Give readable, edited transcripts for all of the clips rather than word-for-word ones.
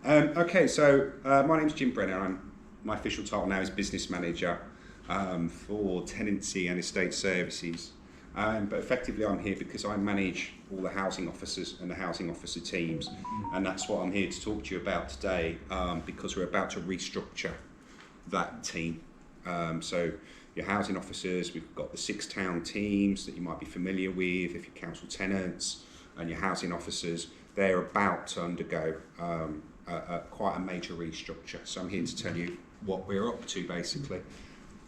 Okay, so my name's Jim Brenner. My official title now is Business Manager for Tenancy and Estate Services. But effectively I'm here because I manage all the housing officers and the housing officer teams, and that's what I'm here to talk to you about today, because we're about to restructure that team. So your housing officers, we've got the 6 town teams that you might be familiar with if you're council tenants, and your housing officers, they're about to undergo quite a major restructure. So I'm here to tell you what we're up to, basically.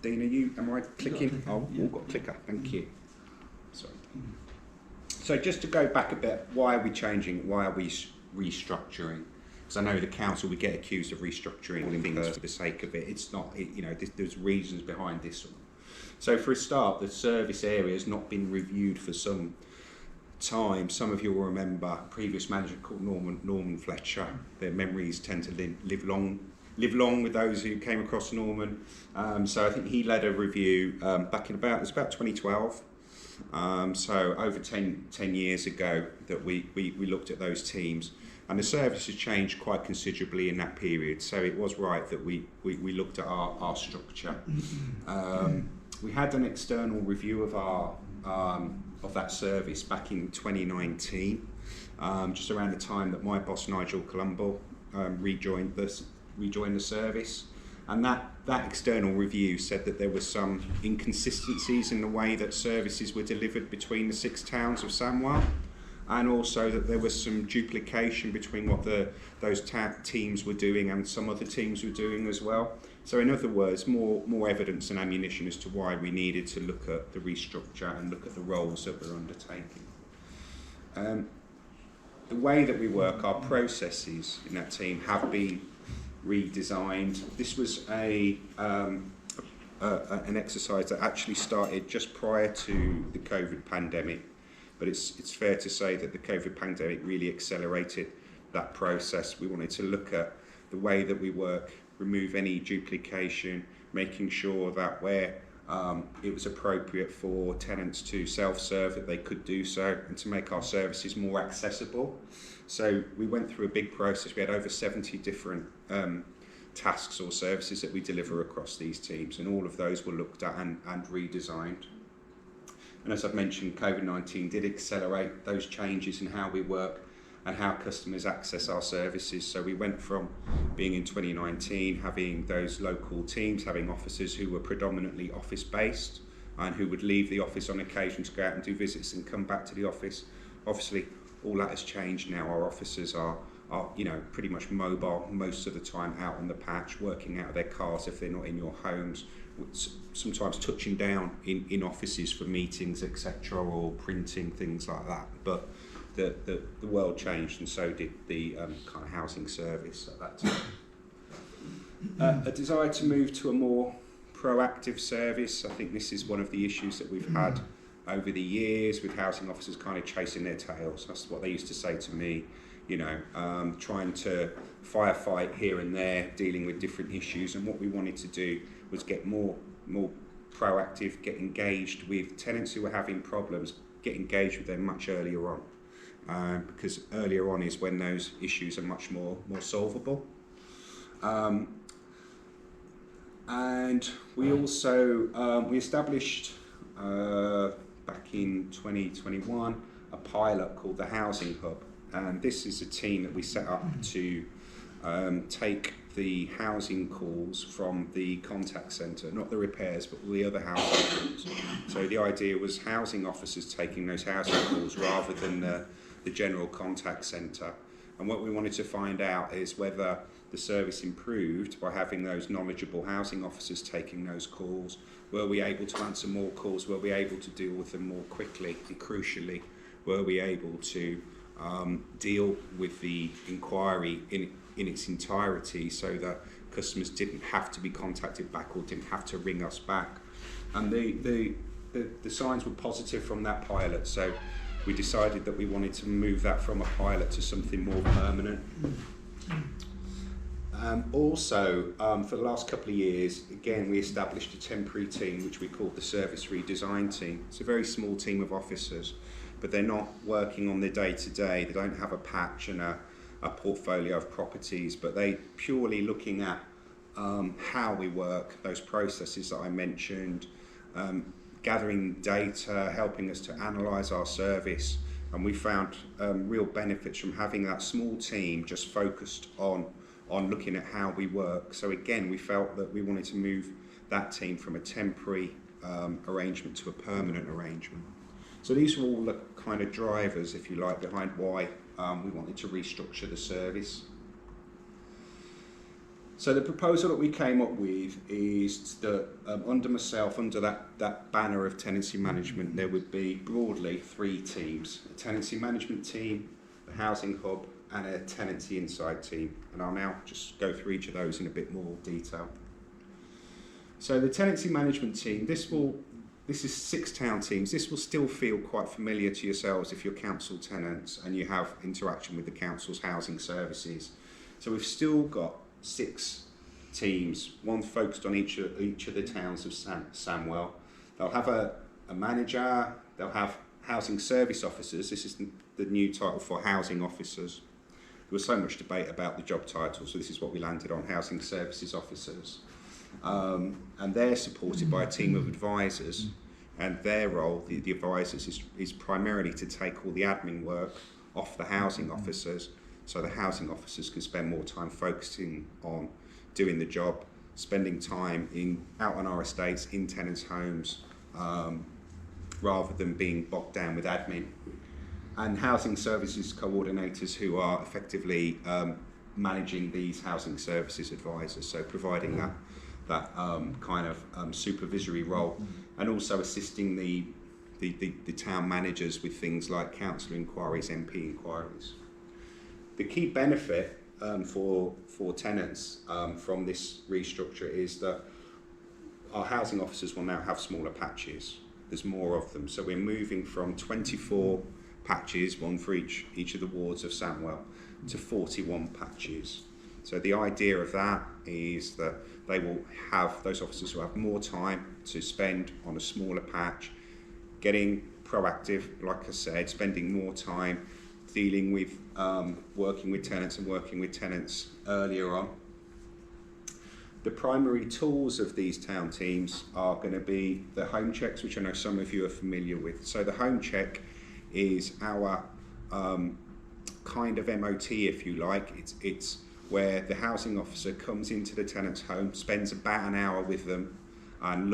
Dean, am I clicking? Oh, yeah. All got a clicker, thank you. Sorry. So just to go back a bit, why are we changing? Why are we restructuring? Because I know the council, we get accused of restructuring things for the sake of it. It's not, there's reasons behind this one. So for a start, the service area has not been reviewed for some time. Some of you will remember a previous manager called Norman Fletcher. Their memories tend to live long with those who came across Norman. So I think he led a review back in about 2012. So over 10 years ago that we looked at those teams, and the service has changed quite considerably in that period. So it was right that we looked at our structure. We had an external review of that service back in 2019, just around the time that my boss Nigel Colombo rejoined the service, and that external review said that there were some inconsistencies in the way that services were delivered between the 6 towns of Samwell, and also that there was some duplication between what those teams were doing and some other teams were doing as well. So in other words, more evidence and ammunition as to why we needed to look at the restructure and look at the roles that we're undertaking. The way that we work, our processes in that team have been redesigned. This was an exercise that actually started just prior to the COVID pandemic, but it's fair to say that the COVID pandemic really accelerated that process. We wanted to look at the way that we work, remove any duplication, making sure that where it was appropriate for tenants to self-serve, that they could do so, and to make our services more accessible. So we went through a big process. We had over 70 different tasks or services that we deliver across these teams, and all of those were looked at and redesigned. And as I've mentioned, COVID-19 did accelerate those changes in how we work and how customers access our services. So we went from being in 2019, having those local teams, having officers who were predominantly office-based and who would leave the office on occasion to go out and do visits and come back to the office. Obviously, all that has changed now. Our officers are pretty much mobile most of the time, out on the patch, working out of their cars if they're not in your homes, sometimes touching down in offices for meetings, etc., or printing, things like that. But the world changed, and so did the kind of housing service at that time. A desire to move to a more proactive service. I think this is one of the issues that we've had over the years with housing officers kind of chasing their tails. That's what they used to say to me, trying to firefight here and there, dealing with different issues. And what we wanted to do was get more proactive, get engaged with tenants who were having problems, get engaged with them much earlier on. Because earlier on is when those issues are much more solvable. And we also we established back in 2021 a pilot called the Housing Hub, and this is a team that we set up to take the housing calls from the contact centre, not the repairs, but all the other housing calls. So the idea was housing officers taking those housing calls rather than the general contact centre. And what we wanted to find out is whether the service improved by having those knowledgeable housing officers taking those calls. Were we able to answer more calls? Were we able to deal with them more quickly? And crucially, were we able to deal with the inquiry in its entirety so that customers didn't have to be contacted back or didn't have to ring us back? And the signs were positive from that pilot. So we decided that we wanted to move that from a pilot to something more permanent. Also, for the last couple of years, again, we established a temporary team which we called the Service Redesign Team. It's a very small team of officers, but they're not working on their day-to-day. They don't have a patch and a a portfolio of properties, but they purely looking at how we work, those processes that I mentioned, gathering data, helping us to analyse our service, and we found real benefits from having that small team just focused on looking at how we work. So again, we felt that we wanted to move that team from a temporary arrangement to a permanent arrangement. So these are all the kind of drivers, if you like, behind why we wanted to restructure the service. So the proposal that we came up with is that under myself, under that banner of tenancy management, there would be broadly 3 teams: a tenancy management team, a housing hub, and a tenancy insight team. And I'll now just go through each of those in a bit more detail. So the tenancy management team, this is 6 town teams. This will still feel quite familiar to yourselves if you're council tenants and you have interaction with the council's housing services. So we've still got 6 teams, one focused on each of the towns of Samwell. They'll have a manager, they'll have housing service officers. This is the new title for housing officers. There was so much debate about the job title, so this is what we landed on: housing services officers. And they're supported by a team of advisors, and their role, the advisors, is primarily to take all the admin work off the housing officers, so the housing officers can spend more time focusing on doing the job, spending time out on our estates, in tenants' homes, rather than being bogged down with admin. And housing services coordinators, who are effectively managing these housing services advisors, so providing that kind of supervisory role, and also assisting the town managers with things like council inquiries, MP inquiries. The key benefit for tenants from this restructure is that our housing officers will now have smaller patches. There's more of them, so we're moving from 24 patches, one for each of the wards of Samwell, to 41 patches. So the idea of that is that those officers will have more time to spend on a smaller patch, getting proactive, like I said, spending more time dealing with working with tenants earlier on. The primary tools of these town teams are going to be the home checks, which I know some of you are familiar with. So the home check is our kind of MOT, if you like. It's where the housing officer comes into the tenant's home, spends about an hour with them, and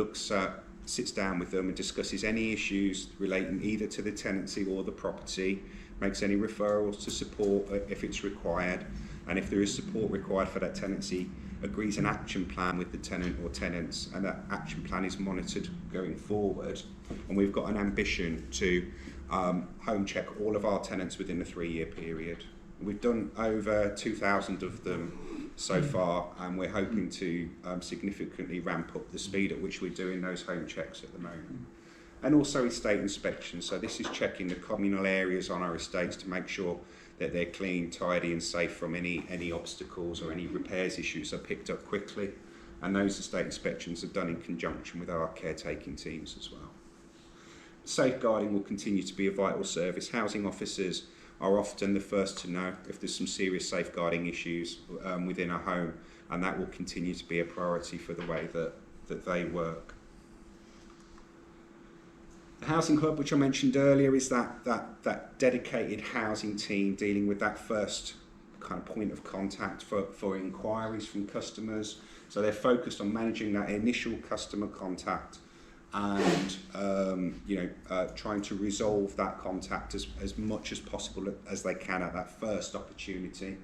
sits down with them and discusses any issues relating either to the tenancy or the property, makes any referrals to support if it's required, and if there is support required for that tenancy, agrees an action plan with the tenant or tenants, and that action plan is monitored going forward. And we've got an ambition to home check all of our tenants within a 3-year period. We've done over 2,000 of them so far, and we're hoping to significantly ramp up the speed at which we're doing those home checks at the moment. And also estate inspections, so this is checking the communal areas on our estates to make sure that they're clean, tidy and safe from any obstacles or any repairs issues are picked up quickly. And those estate inspections are done in conjunction with our caretaking teams as well. Safeguarding will continue to be a vital service. Housing officers are often the first to know if there's some serious safeguarding issues within a home, and that will continue to be a priority for the way that they work. The Housing Hub, which I mentioned earlier, is that dedicated housing team dealing with that first kind of point of contact for inquiries from customers. So they're focused on managing that initial customer contact and trying to resolve that contact as much as possible as they can at that first opportunity.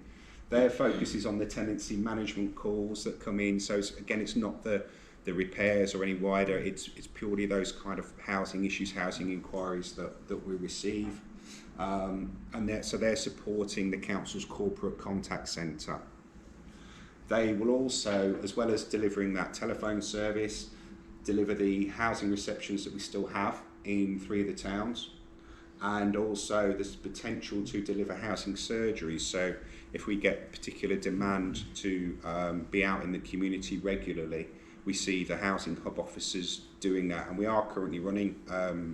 Their focus is on the tenancy management calls that come in. So it's not the repairs or any wider, it's purely those kind of housing issues, housing inquiries that we receive. So they're supporting the council's corporate contact centre. They will also, as well as delivering that telephone service, deliver the housing receptions that we still have in 3 of the towns, and also there's potential to deliver housing surgeries. So if we get particular demand to be out in the community regularly, we see the Housing Hub officers doing that, and we are currently running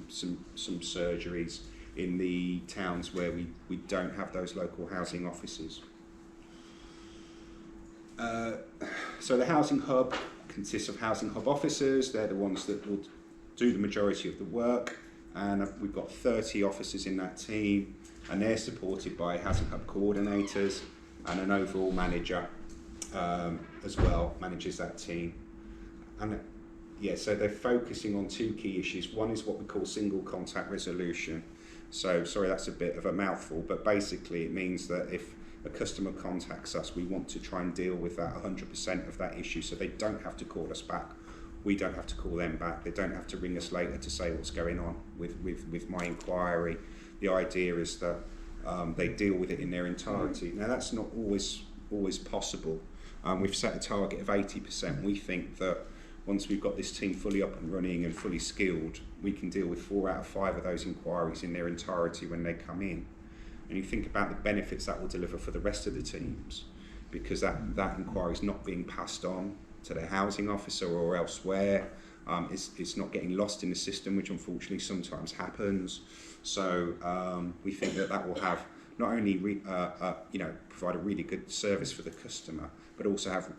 some surgeries in the towns where we don't have those local housing officers. So the housing hub consists of housing hub officers. They're the ones that will do the majority of the work, and we've got 30 officers in that team, and they're supported by housing hub coordinators and an overall manager as well, manages that team. And yeah, so they're focusing on two key issues. One is what we call single contact resolution. So sorry, that's a bit of a mouthful, but basically it means that if a customer contacts us, we want to try and deal with that 100% of that issue, so they don't have to call us back. We don't have to call them back. They don't have to ring us later to say what's going on with my inquiry. The idea is that they deal with it in their entirety. Now that's not always possible. We've set a target of 80%. We think that once we've got this team fully up and running and fully skilled, we can deal with 4 out of 5 of those inquiries in their entirety when they come in. And you think about the benefits that will deliver for the rest of the teams, because that inquiry is not being passed on to the housing officer or elsewhere. It's not getting lost in the system, which unfortunately sometimes happens. So we think that will have not only provide a really good service for the customer, but also have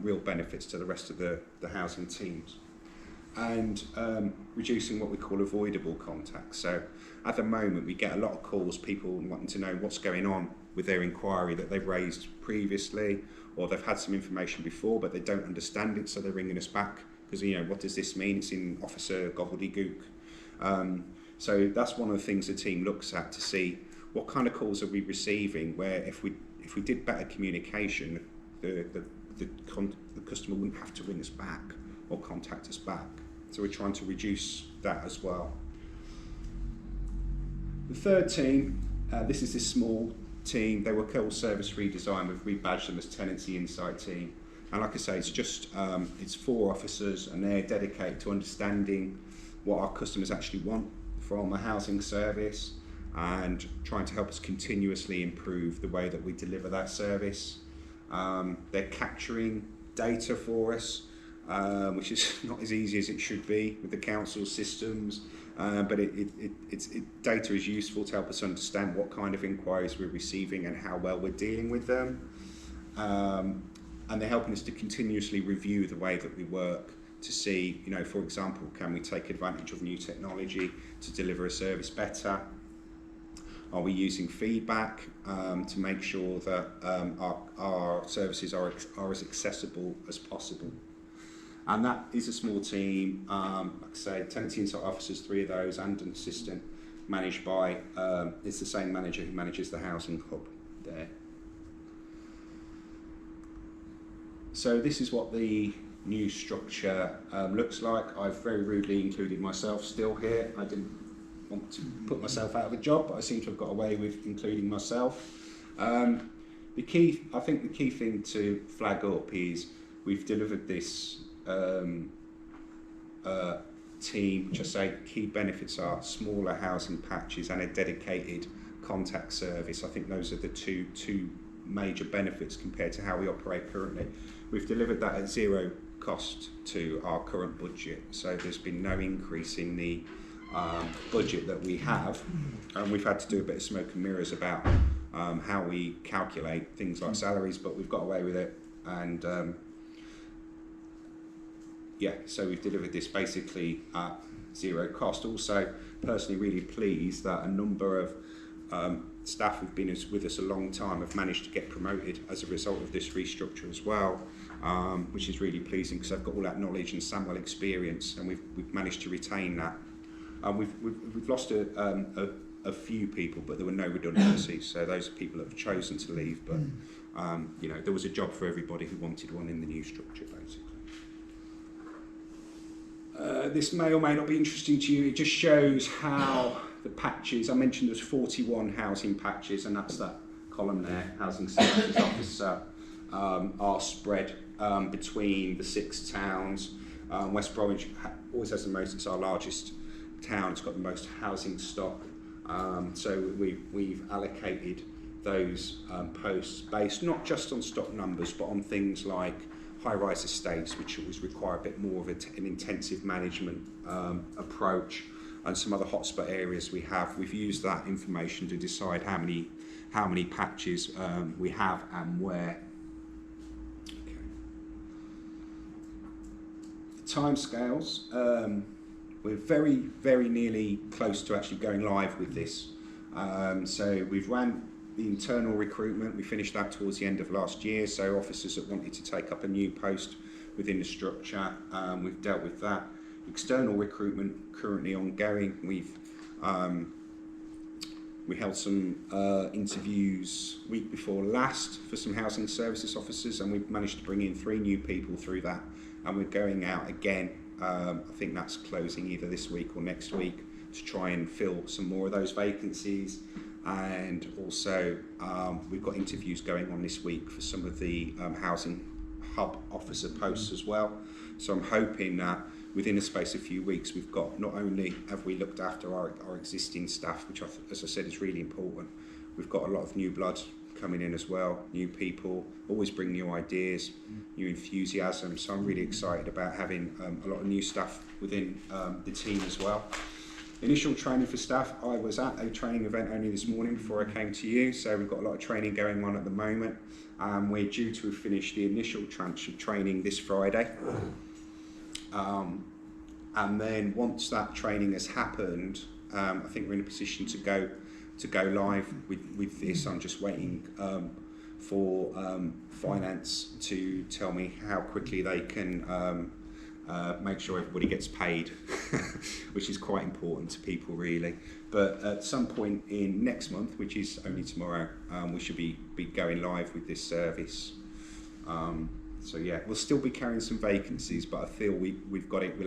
real benefits to the rest of the housing teams. And reducing what we call avoidable contacts. So at the moment we get a lot of calls, people wanting to know what's going on with their inquiry that they've raised previously, or they've had some information before but they don't understand it, so they're ringing us back because, what does this mean? It's in officer gobbledygook. So that's one of the things the team looks at to see what kind of calls are we receiving, where if we did better communication, the customer wouldn't have to ring us back or contact us back. So we're trying to reduce that as well. The third team, this is this small team. They were called Service Redesign. We've rebadged them as Tenancy Insight Team. And like I say, it's just it's 4 officers, and they're dedicated to understanding what our customers actually want from a housing service and trying to help us continuously improve the way that we deliver that service. They're capturing data for us, which is not as easy as it should be with the council systems, but data is useful to help us understand what kind of inquiries we're receiving and how well we're dealing with them. And they're helping us to continuously review the way that we work to see, for example, can we take advantage of new technology to deliver a service better? Are we using feedback to make sure that our services are as accessible as possible? And that is a small team, like I say, Tenancy Insight officers, 3 of those, and an assistant, managed by, it's the same manager who manages the housing hub there. So this is what the new structure looks like. I've very rudely included myself still here. I didn't want to put myself out of a job, but I seem to have got away with including myself. I think the key thing to flag up is we've delivered this team, which I say key benefits are smaller housing patches and a dedicated contact service. I think those are the two major benefits compared to how we operate currently. We've delivered that at 0 cost to our current budget, so there's been no increase in the budget that we have, and we've had to do a bit of smoke and mirrors about how we calculate things like salaries, but we've got away with it. And so we've delivered this basically at 0 cost. Also, personally really pleased that a number of staff who've been with us a long time have managed to get promoted as a result of this restructure as well, which is really pleasing because they've got all that knowledge and SAMWELL experience, and we've managed to retain that. We've lost a few people, but there were no redundancies, so those are people that have chosen to leave, but there was a job for everybody who wanted one in the new structure, basically. This may or may not be interesting to you. It just shows how the patches, I mentioned there's 41 housing patches, and that's that column there, housing services officer, are spread between the 6 towns. West Bromwich always has the most, it's our largest town, it's got the most housing stock, so we've allocated those posts based not just on stock numbers but on things like high-rise estates, which always require a bit more of an intensive management approach, and some other hotspot areas we have. We've used that information to decide how many patches we have and where Timescales, we're very nearly close to actually going live with this. So we've ran the internal recruitment, we finished that towards the end of last year, so officers that wanted to take up a new post within the structure, we've dealt with that. External recruitment currently ongoing. We held some interviews week before last for some housing services officers, and we've managed to bring in 3 new people through that, and we're going out again. I think that's closing either this week or next week to try and fill some more of those vacancies. And also we've got interviews going on this week for some of the housing hub officer posts as well. So I'm hoping that within a space of a few weeks, we've got, not only have we looked after our existing staff, which as I said is really important, we've got a lot of new blood coming in as well, new people, always bring new ideas, new enthusiasm. So I'm really excited about having a lot of new staff within the team as well. Initial training for staff, I was at a training event only this morning before I came to you, so we've got a lot of training going on at the moment. We're due to finish the initial tranche of training this Friday. And then once that training has happened, I think we're in a position to go live with this. I'm just waiting for finance to tell me how quickly they can make sure everybody gets paid, which is quite important to people really. But at some point in next month, which is only tomorrow, we should be going live with this service. So yeah, we'll still be carrying some vacancies, but I feel we've got it.